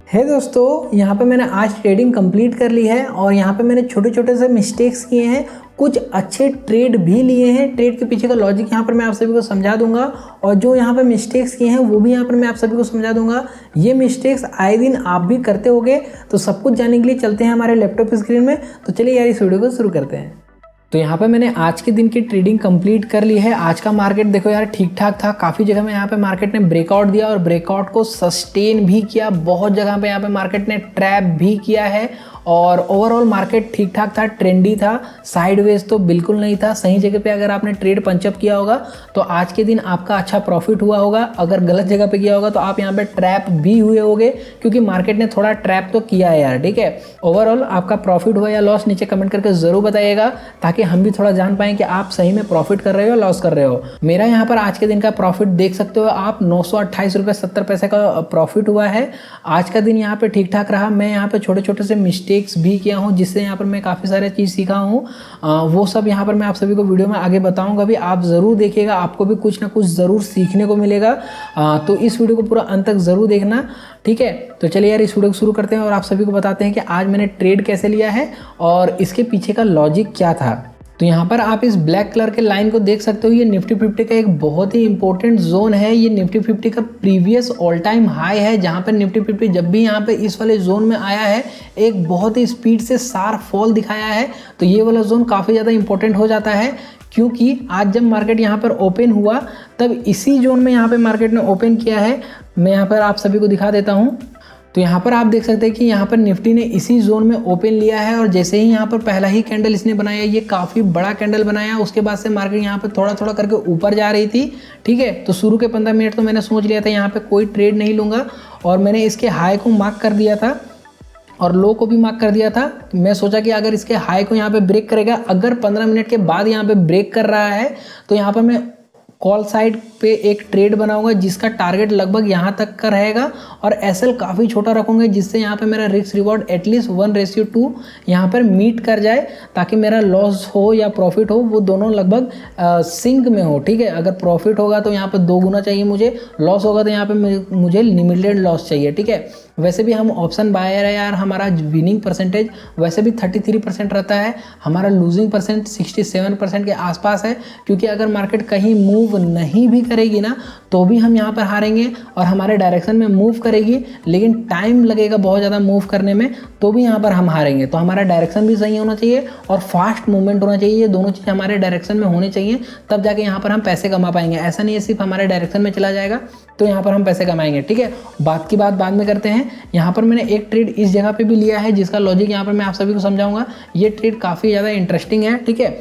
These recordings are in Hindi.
है दोस्तों, यहाँ पे मैंने आज ट्रेडिंग कंप्लीट कर ली है और यहाँ पे मैंने छोटे छोटे से मिस्टेक्स किए हैं, कुछ अच्छे ट्रेड भी लिए हैं। ट्रेड के पीछे का लॉजिक यहाँ पर मैं आप सभी को समझा दूंगा और जो यहाँ पे मिस्टेक्स किए हैं वो भी यहाँ पर मैं आप सभी को समझा दूंगा। ये मिस्टेक्स आए दिन आप भी करते होगे, तो सब कुछ जानने के लिए चलते हैं हमारे लैपटॉप स्क्रीन में। तो चलिए यार इस वीडियो को शुरू करते हैं। तो यहाँ पे मैंने आज के दिन की ट्रेडिंग कंप्लीट कर ली है। आज का मार्केट देखो यार ठीक ठाक था, काफ़ी जगह में यहाँ पे मार्केट ने ब्रेकआउट दिया और ब्रेकआउट को सस्टेन भी किया। बहुत जगह पे यहाँ पे मार्केट ने ट्रैप भी किया है और ओवरऑल मार्केट ठीक ठाक था, ट्रेंडी था, साइडवेज तो बिल्कुल नहीं था। सही जगह पे अगर आपने ट्रेड पंचअप किया होगा तो आज के दिन आपका अच्छा प्रॉफिट हुआ होगा। अगर गलत जगह पे किया होगा तो आप यहाँ पे ट्रैप भी हुए होगे, क्योंकि मार्केट ने थोड़ा ट्रैप तो किया है यार। ठीक है, ओवरऑल आपका प्रॉफिट हुआ या लॉस नीचे कमेंट करके जरूर बताइएगा, ताकि हम भी थोड़ा जान पाएं कि आप सही में प्रॉफिट कर रहे हो लॉस कर रहे हो। मेरा यहाँ पर आज के दिन का प्रॉफिट देख सकते हो आप, 928 रुपये 70 पैसे का प्रॉफिट हुआ है। आज का दिन यहाँ पे ठीक ठाक रहा। मैं यहाँ पे छोटे छोटे से मिस्टेक्स भी किया हूँ, जिससे यहाँ पर मैं काफ़ी सारे चीज़ सीखा हूँ। वो सब यहाँ पर मैं आप सभी को वीडियो में आगे बताऊँगा भी। आप ज़रूर देखिएगा, आपको भी कुछ ना कुछ ज़रूर सीखने को मिलेगा। तो इस वीडियो को पूरा अंत तक ज़रूर देखना, ठीक है। तो चलिए यार इस वीडियो को शुरू करते हैं और आप सभी को बताते हैं कि आज मैंने ट्रेड कैसे लिया है और इसके पीछे का लॉजिक क्या था। तो यहाँ पर आप इस ब्लैक कलर के लाइन को देख सकते हो, ये निफ्टी 50 का एक बहुत ही इंपॉर्टेंट जोन है। ये निफ्टी 50 का प्रीवियस ऑल टाइम हाई है, जहाँ पर निफ्टी 50 जब भी यहाँ पे इस वाले जोन में आया है एक बहुत ही स्पीड से शार्प फॉल दिखाया है। तो ये वाला जोन काफ़ी ज़्यादा इंपॉर्टेंट हो जाता है, क्योंकि आज जब मार्केट यहाँ पर ओपन हुआ तब इसी जोन में यहाँ पर मार्केट ने ओपन किया है। मैं यहाँ पर आप सभी को दिखा देता हूँ। तो यहाँ पर आप देख सकते हैं कि यहाँ पर निफ्टी ने इसी जोन में ओपन लिया है और जैसे ही यहाँ पर पहला ही कैंडल इसने बनाया, ये काफ़ी बड़ा कैंडल बनाया। उसके बाद से मार्केट यहाँ पर थोड़ा थोड़ा करके ऊपर जा रही थी, ठीक है। तो शुरू के 15 मिनट तो मैंने सोच लिया था यहाँ पे कोई ट्रेड नहीं लूँगा और मैंने इसके हाई को मार्क कर दिया था और लो को भी मार्क कर दिया था। मैं सोचा कि अगर इसके हाई को यहाँ पे ब्रेक करेगा, अगर 15 मिनट के बाद यहाँ पे ब्रेक कर रहा है तो यहाँ पर मैं कॉल साइड पे एक ट्रेड बनाऊंगा जिसका टारगेट लगभग यहाँ तक का रहेगा और एसएल काफ़ी छोटा रखूंगा, जिससे यहाँ पे मेरा रिस्क रिवॉर्ड एटलीस्ट 1:2 यहाँ पर मीट कर जाए, ताकि मेरा लॉस हो या प्रॉफिट हो वो दोनों लगभग सिंक में हो, ठीक है। अगर प्रॉफिट होगा तो यहाँ पर 2 गुना चाहिए मुझे, लॉस होगा तो यहाँ पे मुझे लिमिटेड लॉस चाहिए, ठीक है। वैसे भी हम ऑप्शन बायर है यार, हमारा विनिंग परसेंटेज वैसे भी 33% रहता है, हमारा लूजिंग परसेंट 67% के आसपास है, क्योंकि अगर मार्केट कहीं मूव नहीं भी करेगी ना तो भी हम यहाँ पर हारेंगे और हमारे डायरेक्शन में मूव करेगी लेकिन टाइम लगेगा बहुत ज़्यादा मूव करने में, तो भी यहाँ पर हम हारेंगे। तो हमारा डायरेक्शन भी सही होना चाहिए और फास्ट मूवमेंट होना चाहिए, ये दोनों चीज़ हमारे डायरेक्शन में होनी चाहिए, तब जाके यहाँ पर हम पैसे कमा पाएंगे। ऐसा नहीं है सिर्फ हमारे डायरेक्शन में चला जाएगा तो यहाँ पर हम पैसे कमाएंगे, ठीक है। बात की बात बाद में करते हैं। यहाँ पर मैंने एक ट्रेड इस जगह पे भी लिया है जिसका लॉजिक यहाँ पर मैं आप सभी को समझाऊंगा। ये ट्रेड काफ़ी ज़्यादा इंटरेस्टिंग है, ठीक है।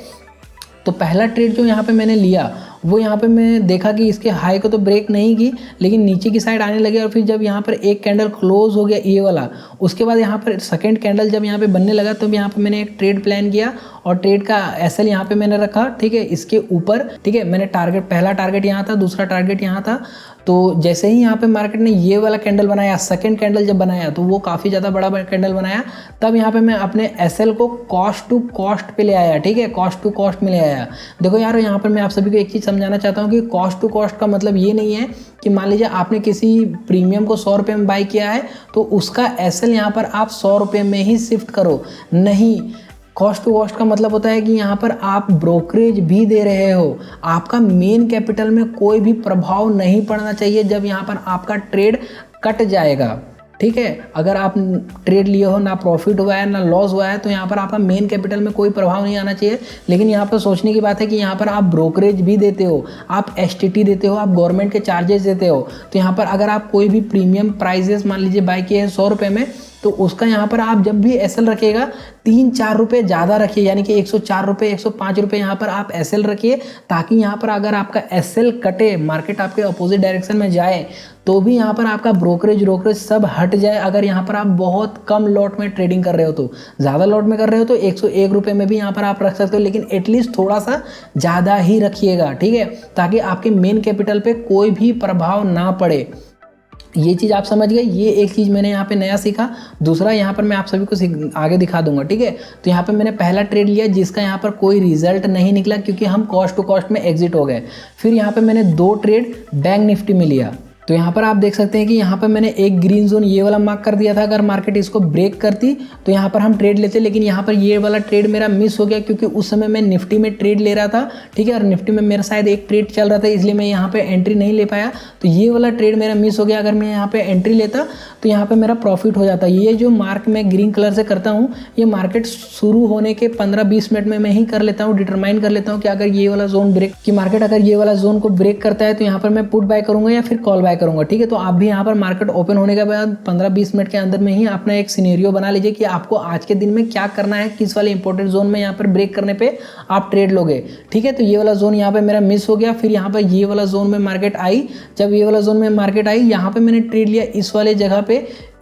तो पहला ट्रेड जो यहाँ पे मैंने लिया वो यहाँ पे मैंने देखा कि इसके हाई को तो ब्रेक नहीं की, लेकिन नीचे की साइड आने लगे और फिर जब यहाँ पर एक कैंडल क्लोज हो गया ये वाला, उसके बाद यहाँ पर सेकंड कैंडल जब यहाँ पे बनने लगा तो यहाँ पे मैंने एक ट्रेड प्लान किया और ट्रेड का एसएल यहाँ पे मैंने रखा, ठीक है, इसके ऊपर, ठीक है। मैंने टारगेट, पहला टारगेट यहाँ था, दूसरा टारगेट यहाँ था। तो जैसे ही यहाँ पे मार्केट ने ये वाला कैंडल बनाया, सेकंड कैंडल जब बनाया तो वो काफ़ी ज़्यादा बड़ा कैंडल बनाया, तब यहाँ पे मैं अपने एसएल को कॉस्ट टू कॉस्ट पे ले आया, ठीक है, कॉस्ट टू कॉस्ट में ले आया। देखो यार यहाँ पर मैं आप सभी को एक चीज़ समझाना चाहता हूँ कि कॉस्ट टू कॉस्ट का मतलब ये नहीं है कि मान लीजिए आपने किसी प्रीमियम को 100 रुपये में बाई किया है तो उसका एसएल यहाँ पर आप 100 रुपये में ही शिफ्ट करो, नहीं। कॉस्ट टू कॉस्ट का मतलब होता है कि यहाँ पर आप ब्रोकरेज भी दे रहे हो, आपका मेन कैपिटल में कोई भी प्रभाव नहीं पड़ना चाहिए जब यहाँ पर आपका ट्रेड कट जाएगा, ठीक है। अगर आप ट्रेड लिए हो, ना प्रॉफिट हुआ है ना लॉस हुआ है, तो यहाँ पर आपका मेन कैपिटल में कोई प्रभाव नहीं आना चाहिए। लेकिन यहाँ पर सोचने की बात है कि यहाँ पर आप ब्रोकरेज भी देते हो, आप एसटीटी देते हो, आप गवर्नमेंट के चार्जेस देते हो। तो यहाँ पर अगर आप कोई भी प्रीमियम प्राइजेस मान लीजिए बाई किए हैं 100 रुपये में, तो उसका यहाँ पर आप जब भी एसएल रखिएगा 3-4 रुपये ज़्यादा रखिए, यानी कि 104 रुपये 105 रुपये यहाँ पर आप एसएल रखिए, ताकि यहाँ पर अगर आपका एसएल कटे, मार्केट आपके अपोजिट डायरेक्शन में जाए, तो भी यहाँ पर आपका ब्रोकरेज सब हट जाए। अगर यहाँ पर आप बहुत कम लॉट में ट्रेडिंग कर रहे हो, तो ज़्यादा लॉट में कर रहे हो तो 101 रुपये में भी यहाँ पर आप रख सकते हो, लेकिन एटलीस्ट थोड़ा सा ज़्यादा ही रखिएगा, ठीक है, ताकि आपके मेन कैपिटल पे कोई भी प्रभाव ना पड़े। ये चीज़ आप समझ गए। ये एक चीज़ मैंने यहाँ पे नया सीखा। दूसरा यहाँ पर मैं आप सभी को आगे दिखा दूंगा, ठीक है। तो यहाँ पे मैंने पहला ट्रेड लिया जिसका यहाँ पर कोई रिजल्ट नहीं निकला, क्योंकि हम कॉस्ट टू कॉस्ट में एग्जिट हो गए। फिर यहाँ पे मैंने 2 ट्रेड बैंक निफ्टी में लिया, तो यहाँ पर आप देख सकते हैं कि यहाँ पर मैंने एक ग्रीन जोन ये वाला मार्क कर दिया था, अगर मार्केट इसको ब्रेक करती तो यहाँ पर हम ट्रेड लेते, लेकिन यहाँ पर ये वाला ट्रेड मेरा मिस हो गया क्योंकि उस समय मैं निफ्टी में ट्रेड ले रहा था, ठीक है, और निफ्टी में मेरा शायद एक ट्रेड चल रहा था, इसलिए मैं यहाँ पे एंट्री नहीं ले पाया। तो ये वाला ट्रेड मेरा मिस हो गया। अगर मैं यहाँ पे एंट्री लेता तो यहाँ पे मेरा प्रॉफिट हो जाता। ये जो मार्क मैं ग्रीन कलर से करता हूँ, ये मार्केट शुरू होने के 15-20 मिनट में मैं ही कर लेता हूँ, डिटरमाइन कर लेता हूँ कि अगर ये वाला जोन ब्रेक, कि मार्केट अगर ये वाला जोन को ब्रेक करता है तो यहाँ पर मैं पुट बाय करूंगा या फिर कॉल बाय करूंगा, ठीक है। तो आप भी यहाँ पर मार्केट ओपन होने के बाद 15-20 मिनट के अंदर में ही अपना एक सिनेरियो बना लीजिए कि आपको आज के दिन में क्या करना है, किस वाले इंपॉर्टेंट जोन में यहाँ पर ब्रेक करने पे आप ट्रेड लोगे, ठीक है। तो ये वाला जोन यहाँ पे मेरा मिस हो गया। फिर यहाँ पर ये वाला जोन में मार्केट आई, जब ये वाला जोन में मार्केट आई, यहाँ पे मैंने ट्रेड लिया इस वाले जगह पे।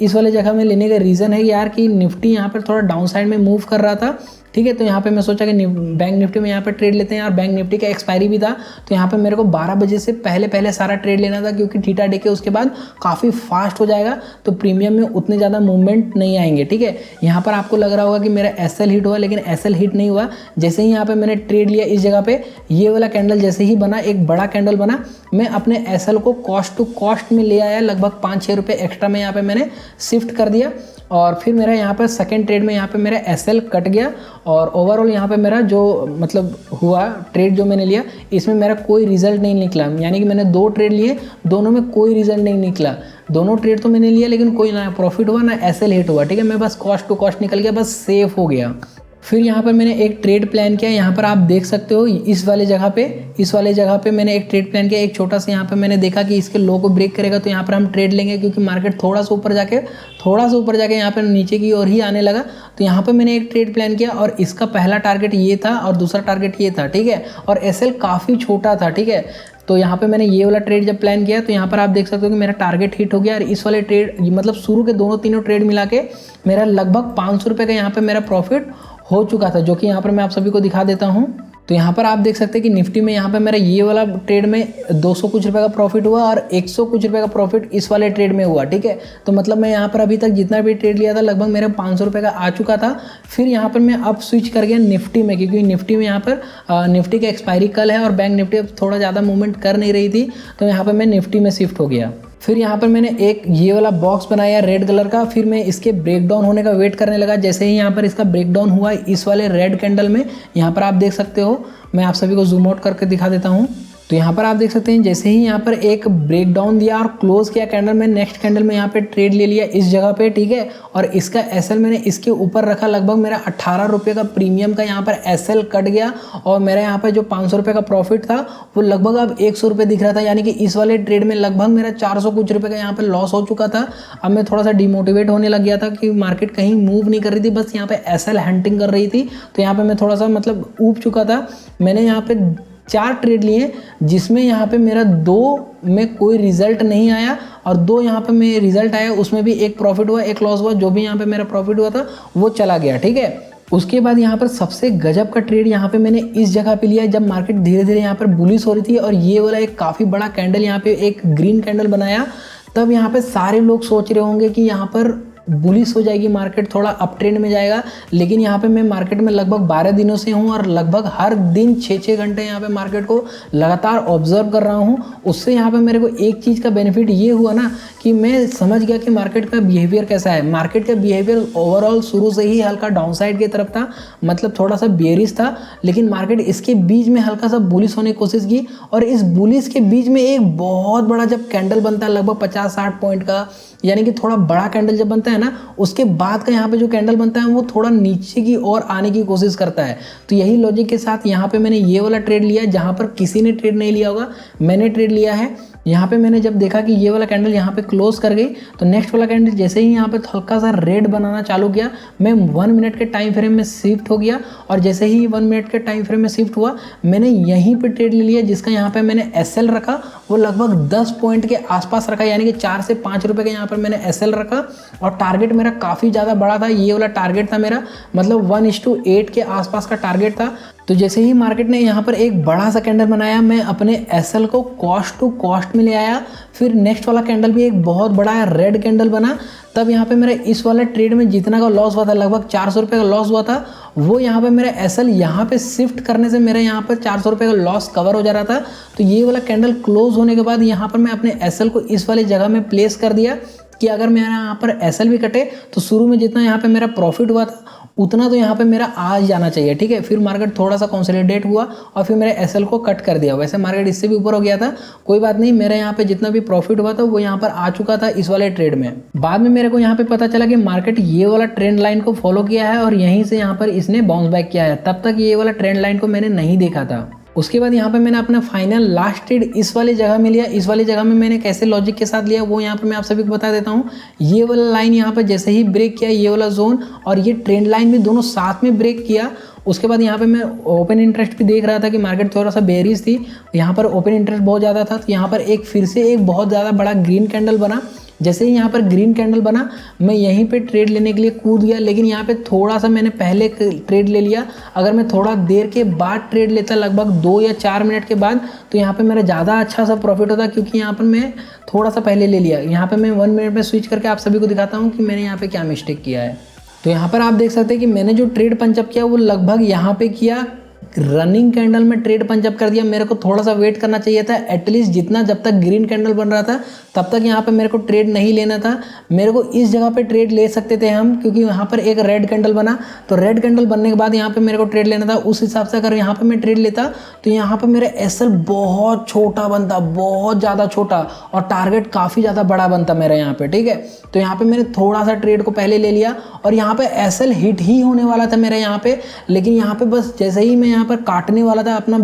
इस वाले जगह में लेने का रीज़न है यार कि निफ्टी यहाँ पर थोड़ा डाउन साइड में मूव कर रहा था, ठीक है। तो यहाँ पे मैं सोचा कि बैंक निफ्टी में यहाँ पे ट्रेड लेते हैं, और बैंक निफ्टी का एक्सपायरी भी था, तो यहाँ पे मेरे को 12 बजे से पहले सारा ट्रेड लेना था, क्योंकि थीटा डे के उसके बाद काफ़ी फास्ट हो जाएगा, तो प्रीमियम में उतने ज़्यादा मूवमेंट नहीं आएंगे, ठीक है। यहाँ पर आपको लग रहा होगा कि मेरा एसएल हिट हुआ, लेकिन एसएल हिट नहीं हुआ। जैसे ही यहाँ पे मैंने ट्रेड लिया इस जगह पे, ये वाला कैंडल जैसे ही बना, एक बड़ा कैंडल बना, मैं अपने एसएल को कॉस्ट टू कॉस्ट में ले आया, लगभग 5-6 रुपये एक्स्ट्रा में यहाँ पे मैंने शिफ्ट कर दिया। और फिर मेरा यहाँ पर सेकेंड ट्रेड में यहाँ पे मेरा एसएल कट गया, और ओवरऑल यहाँ पे मेरा जो मतलब हुआ ट्रेड जो मैंने लिया, इसमें मेरा कोई रिजल्ट नहीं निकला। यानी कि मैंने 2 ट्रेड लिए, दोनों में कोई रिजल्ट नहीं निकला। दोनों ट्रेड तो मैंने लिया, लेकिन कोई ना प्रॉफिट हुआ ना एसएल हिट हुआ, ठीक है। मैं बस कॉस्ट टू कॉस्ट निकल गया, बस सेफ हो गया। फिर यहाँ पर मैंने एक ट्रेड प्लान किया, यहाँ पर आप देख सकते हो इस वाले जगह पे मैंने एक ट्रेड प्लान किया, एक छोटा सा। यहाँ पे मैंने देखा कि इसके लो को ब्रेक करेगा तो यहाँ पर हम ट्रेड लेंगे, क्योंकि मार्केट थोड़ा सा ऊपर जाके यहाँ पर नीचे की ओर ही आने लगा। तो यहाँ पर मैंने एक ट्रेड प्लान किया, और इसका पहला टारगेट ये था और दूसरा टारगेट ये था, ठीक है। और एसएल काफ़ी छोटा था, ठीक है। तो यहाँ पे मैंने ये वाला ट्रेड जब प्लान किया, तो यहाँ पर आप देख सकते हो कि मेरा टारगेट हिट हो गया। और इस वाले ट्रेड मतलब शुरू के दोनों ट्रेड मिला के मेरा लगभग 500 रुपये का यहाँ पे मेरा प्रॉफिट हो चुका था, जो कि यहाँ पर मैं आप सभी को दिखा देता हूँ। तो यहाँ पर आप देख सकते हैं कि निफ्टी में यहाँ पे मेरा ये वाला ट्रेड में 200 कुछ रुपये का प्रॉफिट हुआ, और 100 कुछ रुपये का प्रॉफिट इस वाले ट्रेड में हुआ, ठीक है। तो मतलब मैं यहाँ पर अभी तक जितना भी ट्रेड लिया था, लगभग मेरा 500 रुपये का आ चुका था। फिर यहाँ पर मैं अब स्विच कर गया निफ्टी में, क्योंकि निफ्टी में यहाँ पर निफ्टी का एक्सपायरी कल है, और बैंक निफ्टी अब थोड़ा ज़्यादा मूवमेंट कर नहीं रही थी, तो यहाँ पर मैं निफ्टी में शिफ्ट हो गया। फिर यहाँ पर मैंने एक ये वाला बॉक्स बनाया रेड कलर का, फिर मैं इसके ब्रेकडाउन होने का वेट करने लगा। जैसे ही यहाँ पर इसका ब्रेकडाउन हुआ इस वाले रेड कैंडल में, यहाँ पर आप देख सकते हो, मैं आप सभी को जूम आउट करके दिखा देता हूँ। तो यहाँ पर आप देख सकते हैं जैसे ही यहाँ पर एक ब्रेकडाउन दिया और क्लोज किया कैंडल में, नेक्स्ट कैंडल में यहाँ पे ट्रेड ले लिया इस जगह पे, ठीक है। और इसका एसएल मैंने इसके ऊपर रखा, लगभग मेरा 18 रुपये का प्रीमियम का यहाँ पर एसएल कट गया, और मेरा यहाँ पर जो 500 रुपये का प्रॉफिट था वो लगभग अब 100 रुपये दिख रहा था। यानी कि इस वाले ट्रेड में लगभग मेरा 400 कुछ रुपये का यहाँ पर लॉस हो चुका था। अब मैं थोड़ा सा डिमोटिवेट होने लग गया था कि मार्केट कहीं मूव नहीं कर रही थी, बस यहाँ पे एसएल हंटिंग कर रही थी। तो यहाँ पर मैं थोड़ा सा मतलब ऊब चुका था। मैंने यहाँ पे 4 ट्रेड लिए, जिसमें यहाँ पे मेरा 2 में कोई रिजल्ट नहीं आया, और 2 यहाँ पे मेरे रिजल्ट आया, उसमें भी एक प्रॉफिट हुआ, एक लॉस हुआ। जो भी यहाँ पे मेरा प्रॉफिट हुआ था वो चला गया, ठीक है। उसके बाद यहाँ पर सबसे गजब का ट्रेड यहाँ पे मैंने इस जगह पे लिया, जब मार्केट धीरे धीरे यहाँ पर बुलिश हो रही थी, और ये वाला एक काफ़ी बड़ा कैंडल यहाँ पे एक ग्रीन कैंडल बनाया। तब यहाँ पे सारे लोग सोच रहे होंगे कि यहाँ पर बुलिश हो जाएगी मार्केट, थोड़ा अप ट्रेंड में जाएगा। लेकिन यहाँ पे मैं मार्केट में लगभग 12 दिनों से हूँ, और लगभग हर दिन 6-6 घंटे यहाँ पे मार्केट को लगातार ऑब्जर्व कर रहा हूँ। उससे यहाँ पे मेरे को एक चीज़ का बेनिफिट ये हुआ ना कि मैं समझ गया कि मार्केट का बिहेवियर कैसा है। मार्केट का बिहेवियर ओवरऑल शुरू से ही हल्का डाउन साइड की तरफ था, मतलब थोड़ा सा बेयरिश था, लेकिन मार्केट इसके बीच में हल्का सा बुलिश होने की कोशिश की। और इस बुलिश के बीच में एक बहुत बड़ा जब कैंडल बनता है लगभग 50-60 पॉइंट का, यानी कि थोड़ा बड़ा कैंडल जब बनता है ना, उसके बाद का यहाँ पे जो कैंडल बनता है वो थोड़ा नीचे की ओर आने की कोशिश करता है। तो यही लॉजिक के साथ यहाँ पे मैंने ये वाला ट्रेड लिया, जहाँ पर किसी ने ट्रेड नहीं लिया होगा, मैंने ट्रेड लिया है। यहाँ पे मैंने जब देखा कि ये वाला कैंडल यहाँ पे क्लोज कर गई, तो नेक्स्ट वाला कैंडल जैसे ही यहाँ पे हल्का सा रेड बनाना चालू किया, मैं 1 मिनट के टाइम फ्रेम में शिफ्ट हो गया। और जैसे ही 1 मिनट के टाइम फ्रेम में शिफ्ट हुआ, मैंने यहीं पे ट्रेड ले लिया, जिसका यहाँ पे मैंने एसएल रखा वो लगभग 10 पॉइंट के आसपास रखा, यानी कि 4 से 5 रुपये का यहाँ पर मैंने एसएल रखा। और टारगेट मेरा काफ़ी ज़्यादा बड़ा था। ये वाला टारगेट था मेरा, मतलब 1:8 के आसपास का टारगेट था। तो जैसे ही मार्केट ने यहाँ पर एक बड़ा सा कैंडल बनाया, मैं अपने एसएल को कॉस्ट टू कॉस्ट में ले आया। फिर नेक्स्ट वाला कैंडल भी एक बहुत बड़ा रेड कैंडल बना। तब यहाँ पे मेरा इस वाले ट्रेड में जितना का लॉस हुआ था, लगभग 400 रुपये का लॉस हुआ था, वो यहाँ पे मेरा एसएल यहाँ पे शिफ्ट करने से मेरा यहाँ पर 400 रुपये का लॉस कवर हो जा रहा था। तो ये वाला कैंडल क्लोज होने के बाद यहाँ पर मैं अपने एसएल को इस वाली जगह में प्लेस कर दिया कि अगर मेरा यहाँ पर एसएल भी कटे तो शुरू में जितना यहाँ पे मेरा प्रॉफिट हुआ था उतना तो यहाँ पे मेरा आ जाना चाहिए, ठीक है। फिर मार्केट थोड़ा सा कंसोलिडेट हुआ और फिर मेरे एसएल को कट कर दिया। वैसे मार्केट इससे भी ऊपर हो गया था, कोई बात नहीं, मेरा यहाँ पे जितना भी प्रॉफिट हुआ था वो यहाँ पर आ चुका था इस वाले ट्रेड में। बाद में मेरे को यहाँ पे पता चला कि मार्केट ये वाला ट्रेंड लाइन को फॉलो किया है और यहीं से यहाँ पर इसने बाउंस बैक किया है। तब तक ये वाला ट्रेंड लाइन को मैंने नहीं देखा था। उसके बाद यहाँ पे मैंने अपना फाइनल लास्ट ट्रेड इस वाली जगह में लिया। इस वाली जगह में मैंने कैसे लॉजिक के साथ लिया वो यहाँ पे मैं आप सभी को बता देता हूँ। ये वाला लाइन यहाँ पे जैसे ही ब्रेक किया, ये वाला जोन और ये ट्रेंड लाइन भी दोनों साथ में ब्रेक किया। उसके बाद यहाँ पे मैं ओपन इंटरेस्ट भी देख रहा था कि मार्केट थोड़ा सा बेरिश थी, यहाँ पर ओपन इंटरेस्ट बहुत ज़्यादा था। तो यहाँ पर एक फिर से एक बहुत ज़्यादा बड़ा ग्रीन कैंडल बना। जैसे ही यहाँ पर ग्रीन कैंडल बना, मैं यहीं पे ट्रेड लेने के लिए कूद गया, लेकिन यहाँ पे थोड़ा सा मैंने पहले ट्रेड ले लिया। अगर मैं थोड़ा देर के बाद ट्रेड लेता, लगभग 2 या 4 मिनट के बाद, तो यहाँ पे मेरा ज़्यादा अच्छा सा प्रॉफिट होता, क्योंकि यहाँ पर मैं थोड़ा सा पहले ले लिया। यहाँ पे मैं 1 मिनट में स्विच करके आप सभी को दिखाता हूँ कि मैंने यहाँ पे क्या मिस्टेक किया है। तो यहाँ पर आप देख सकते हैं कि मैंने जो ट्रेड पंचअप किया वो लगभग यहाँ पे किया, रनिंग कैंडल में ट्रेड पंचअप कर दिया। मेरे को थोड़ा सा वेट करना चाहिए था एटलीस्ट, जितना जब तक ग्रीन कैंडल बन रहा था तब तक यहाँ पे मेरे को ट्रेड नहीं लेना था। मेरे को इस जगह पे ट्रेड ले सकते थे हम, क्योंकि यहाँ पर एक रेड कैंडल बना। तो रेड कैंडल बनने के बाद यहाँ पे मेरे को ट्रेड लेना था। उस हिसाब से अगर यहाँ पे मैं ट्रेड लेता तो यहाँ पे मेरा एसएल बहुत छोटा बनता, बहुत ज़्यादा छोटा, और टारगेट काफ़ी ज़्यादा बड़ा बनता मेरा यहाँ पे, ठीक है। तो यहाँ पे मैंने थोड़ा सा ट्रेड को पहले ले लिया और यहाँ पे एसएल हिट ही होने वाला था मेरा यहाँ पे। लेकिन यहाँ पे बस जैसे ही मैं यहाँ पर काटने वाला था, अपना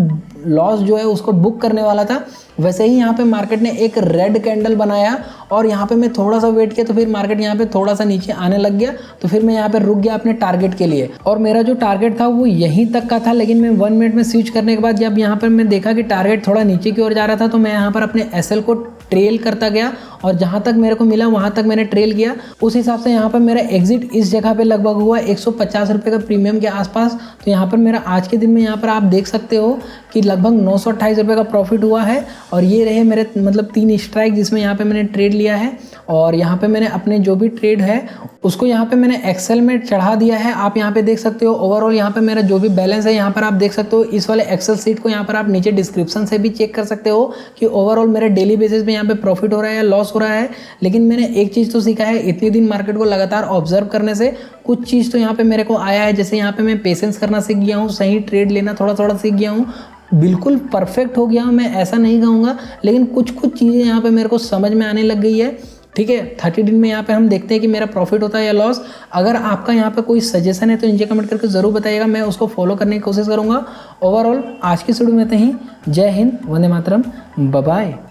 लॉस जो है उसको बुक करने वाला था, वैसे ही यहाँ पे मार्केट ने एक रेड कैंडल बनाया और यहाँ पे मैं थोड़ा सा वेट किया तो फिर मार्केट यहाँ पे थोड़ा सा नीचे आने लग गया। तो फिर मैं यहाँ पे रुक गया अपने टारगेट के लिए, और मेरा जो टारगेट था वो यहीं तक का था। लेकिन मैं 1 मिनट में स्विच करने के बाद जब यहाँ पर मैं देखा कि टारगेट थोड़ा नीचे की ओर जा रहा था, तो मैं यहाँ पर अपने एसएल को ट्रेल करता गया और जहाँ तक मेरे को मिला वहाँ तक मैंने ट्रेल किया। उस हिसाब से यहाँ पर मेरा एग्जिट इस जगह पे लगभग हुआ 150 रुपये का प्रीमियम के आसपास। तो यहाँ पर मेरा आज के दिन में यहाँ पर आप देख सकते हो कि लगभग 928 रुपये का प्रॉफिट हुआ है। और ये रहे मेरे मतलब 3 स्ट्राइक जिसमें यहाँ पे मैंने ट्रेड लिया है। और यहाँ पे मैंने अपने जो भी ट्रेड है उसको यहाँ पे मैंने एक्सेल में चढ़ा दिया है। आप यहाँ पे देख सकते हो ओवरऑल यहाँ पे मेरा जो भी बैलेंस है यहाँ पर आप देख सकते हो। इस वाले एक्सेल सीट को यहाँ पर आप नीचे डिस्क्रिप्शन से भी चेक कर सकते हो कि ओवरऑल मेरे डेली बेसिस पे यहाँ पे प्रॉफिट हो रहा है या लॉस हो रहा है। लेकिन मैंने एक चीज़ तो सीखा है इतने दिन मार्केट को लगातार ऑब्जर्व करने से, कुछ चीज़ तो यहाँ पे मेरे को आया है। जैसे यहाँ पे मैं पेशेंस करना सीख गया हूँ, सही ट्रेड लेना थोड़ा थोड़ा सीख गया हूँ। बिल्कुल परफेक्ट हो गया हूँ मैं ऐसा नहीं कहूँगा, लेकिन कुछ चीज़ें यहाँ पे मेरे को समझ में आने लग गई है, ठीक है। 30 दिन में यहाँ पे हम देखते हैं कि मेरा प्रॉफिट होता है या लॉस। अगर आपका यहाँ पे कोई सजेशन है तो नीचे कमेंट करके ज़रूर बताइएगा, मैं उसको फॉलो करने की कोशिश करूँगा। ओवरऑल आज की वीडियो में इतना ही। जय हिंद, वंदे मातरम, बाय बाय।